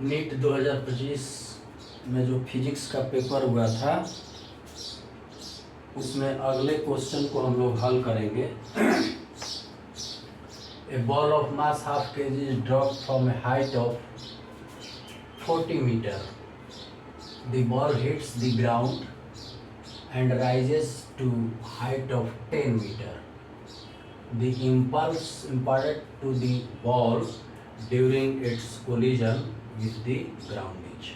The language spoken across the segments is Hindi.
नीट 2025 में जो फिजिक्स का पेपर हुआ था उसमें अगले क्वेश्चन को हम लोग हल करेंगे। A ball of mass half kg is dropped from a height of 40 meter. The ball hits the ground and rises to height of 10 meter. The impulse imparted to the ball during its collision with the ground is.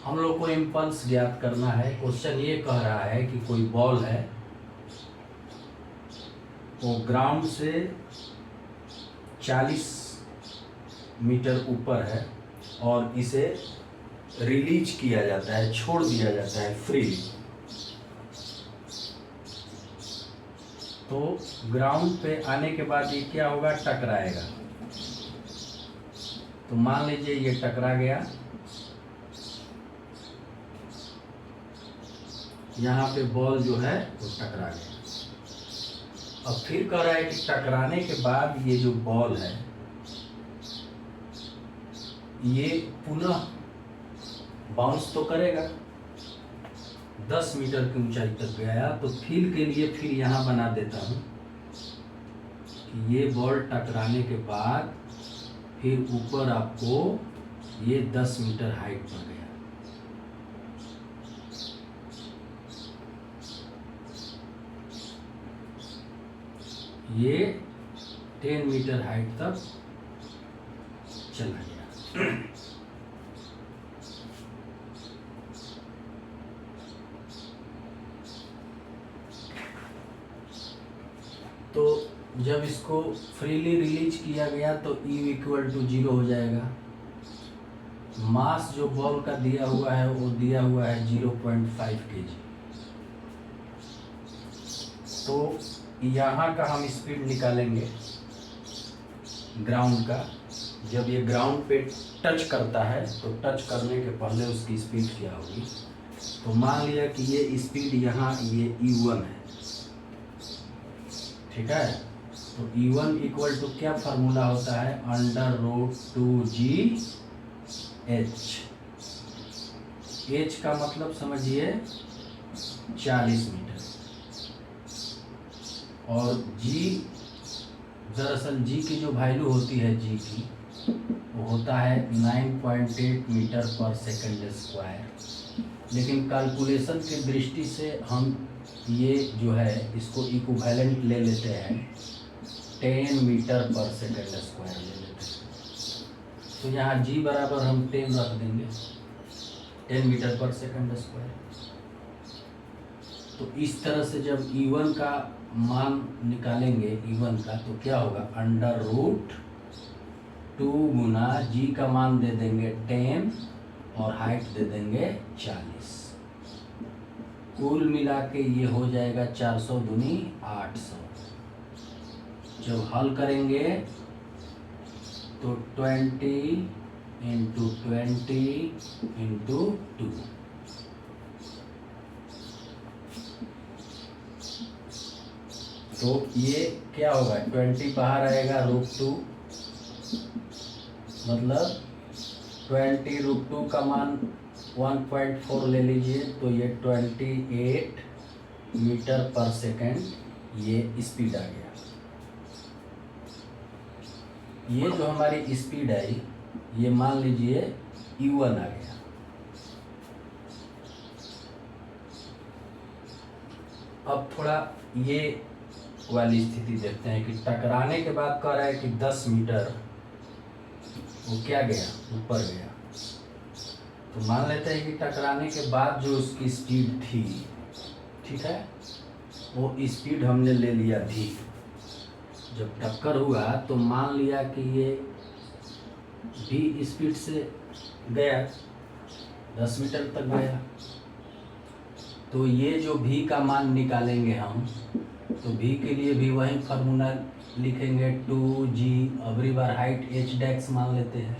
हम लोग को इम्पल्स ज्ञात करना है। क्वेश्चन ये कह रहा है कि कोई बॉल है, वो ग्राउंड से 40 मीटर ऊपर है और इसे रिलीज किया जाता है, छोड़ दिया जाता है फ्रीली। तो ग्राउंड पे आने के बाद ये क्या होगा, टकराएगा। तो मान लीजिए ये टकरा गया, यहाँ पे बॉल जो है वो टकरा गया। अब फिर कह रहा है कि टकराने के बाद ये जो बॉल है ये पुनः बाउंस तो करेगा, 10 मीटर की ऊंचाई तक गया। तो फील के लिए फिर यहाँ बना देता हूँ कि ये बॉल टकराने के बाद फिर ऊपर आपको ये 10 मीटर हाइट पर गया। ये 10 मीटर हाइट तक चला गया। तो जब इसको फ्रीली रिलीज किया गया तो E इक्वल टू 0 हो जाएगा। मास जो बॉल का दिया हुआ है वो दिया हुआ है 0.5 kg। तो यहाँ का हम स्पीड निकालेंगे ग्राउंड का। जब ये ग्राउंड पे टच करता है तो टच करने के पहले उसकी स्पीड क्या होगी। तो मान लिया कि ये स्पीड यहाँ ये E1 है, ठीक है। तो E1 इक्वल टू क्या फार्मूला होता है, √2G H। H का मतलब समझिए 40 मीटर और G, दरअसल G की जो वैल्यू होती है G की वो होता है 9.8 मीटर पर सेकंड स्क्वायर। लेकिन कैलकुलेशन की दृष्टि से हम ये जो है इसको इक्विवेलेंट ले लेते हैं, 10 मीटर पर सेकंड स्क्वायर ले लेते हैं। तो यहाँ G बराबर हम 10 रख देंगे, 10 मीटर पर सेकंड स्क्वायर। तो इस तरह से जब E1 का मान निकालेंगे, E1 का, तो क्या होगा, √2 गुना G का मान दे देंगे 10 और हाइट दे देंगे 40। कुल मिला के ये हो जाएगा 400 दूनी 800। जब हल करेंगे तो 20 × 20 × 2, तो ये क्या होगा, 20 बाहर आएगा, √2 मतलब 20 √2 का मान 1.4 ले लीजिए। तो ये 28 मीटर पर सेकंड ये स्पीड आ गया। ये जो हमारी स्पीड आई ये मान लीजिए E1 आ गया। अब थोड़ा ये वाली स्थिति देखते हैं कि टकराने के बाद कह रहा है कि 10 मीटर वो क्या गया, ऊपर गया। तो मान लेते हैं कि टकराने के बाद जो उसकी स्पीड थी, ठीक है, वो स्पीड हमने ले लिया थी। जब टक्कर हुआ तो मान लिया कि ये भी स्पीड से गया, 10 मीटर तक गया। तो ये जो भी का मान निकालेंगे हम, तो भी के लिए भी वही फार्मूला लिखेंगे, 2G, अबरी बार हाइट H डैक्स मान लेते हैं,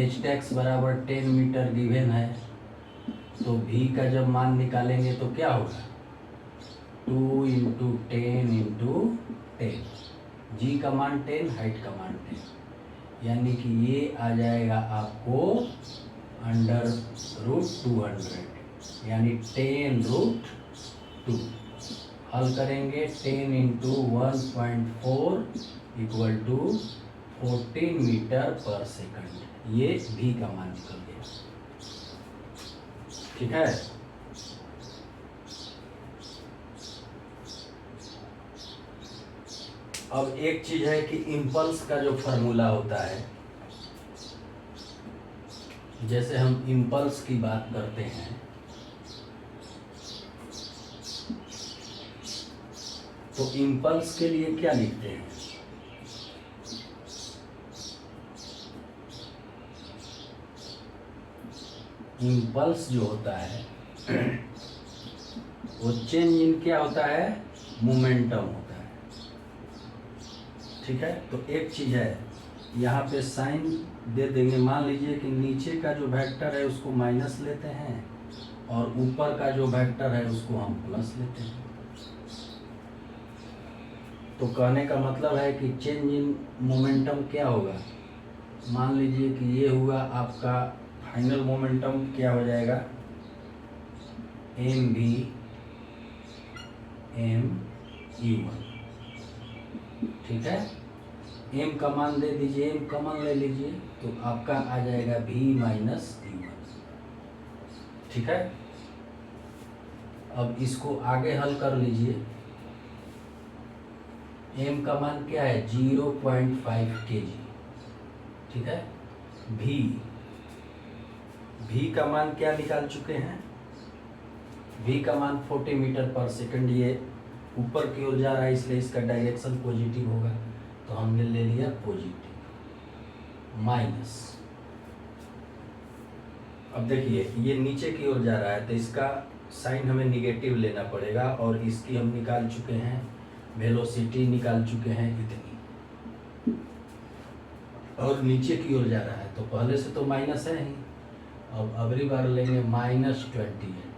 H डैक्स बराबर 10 मीटर गिवन है। तो भी का जब मान निकालेंगे तो क्या होगा, 2 × 10 × 10। G का मान 10, हाइट का मान 10। यानी कि ये आ जाएगा आपको √200, यानी 10√2। हल करेंगे 10 × 1.4 = 14 मीटर पर सेकंड। ये भी का मान निकल गया। ठीक है, अब एक चीज है कि इम्पल्स का जो फॉर्मूला होता है, जैसे हम इम्पल्स की बात करते हैं तो इम्पल्स के लिए क्या लिखते हैं? इम्पल्स जो होता है वो चेंज इन क्या होता है? मोमेंटम होता है। ठीक है, तो एक चीज है यहाँ पे साइन दे देंगे। मान लीजिए कि नीचे का जो वेक्टर है उसको माइनस लेते हैं और ऊपर का जो वेक्टर है उसको हम प्लस लेते हैं। तो कहने का मतलब है कि चेंज इन मोमेंटम क्या होगा? मान लीजिए कि ये हुआ आपका फाइनल मोमेंटम, क्या हो जाएगा? mv/m/e1। ठीक है, m का मान दे दीजिए, m कॉमन ले लीजिए तो आपका आ जाएगा v-e1। ठीक है, अब इसको आगे हल कर लीजिए। m का मान क्या है? 0.5 kg। ठीक है, v का मान क्या निकाल चुके हैं? v का मान 40 मीटर पर सेकंड। ये ऊपर की ओर जा रहा है इसलिए इसका डायरेक्शन पॉजिटिव होगा, तो हमने ले लिया पॉजिटिव। माइनस, अब देखिए ये नीचे की ओर जा रहा है तो इसका साइन हमें निगेटिव लेना पड़ेगा, और इसकी हम निकाल चुके हैं, वेलोसिटी निकाल चुके हैं इतनी, और नीचे की ओर जा रहा है तो पहले से तो माइनस है ही। अब अगली बार लेंगे -28।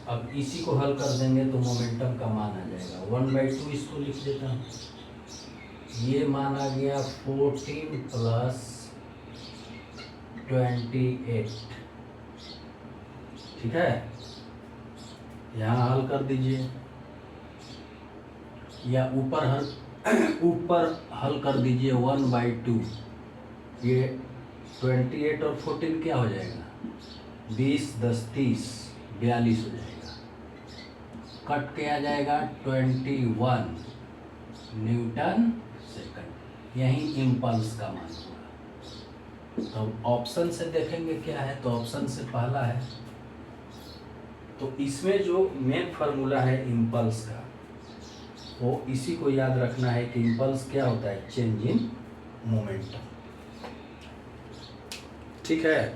अब इसी को हल कर देंगे तो मोमेंटम का मान आ जाएगा 1/2। इसको लिख देता हूँ, ये मान आ गया 14 + 28। ठीक है, यहाँ हल कर दीजिए, या ऊपर हल कर दीजिए 1/2। ये 28 और 14 क्या हो जाएगा? 20 × 10 = 30, 42 हो जाएगा। कट के आ जाएगा 21 न्यूटन सेकंड। यही इम्पल्स का मान होगा। तो ऑप्शन से देखेंगे क्या है, तो ऑप्शन से पहला है, तो इसमें जो मेन फार्मूला है इम्पल्स का, वो इसी को याद रखना है कि इम्पल्स क्या होता है? Change in momentum. ठीक है।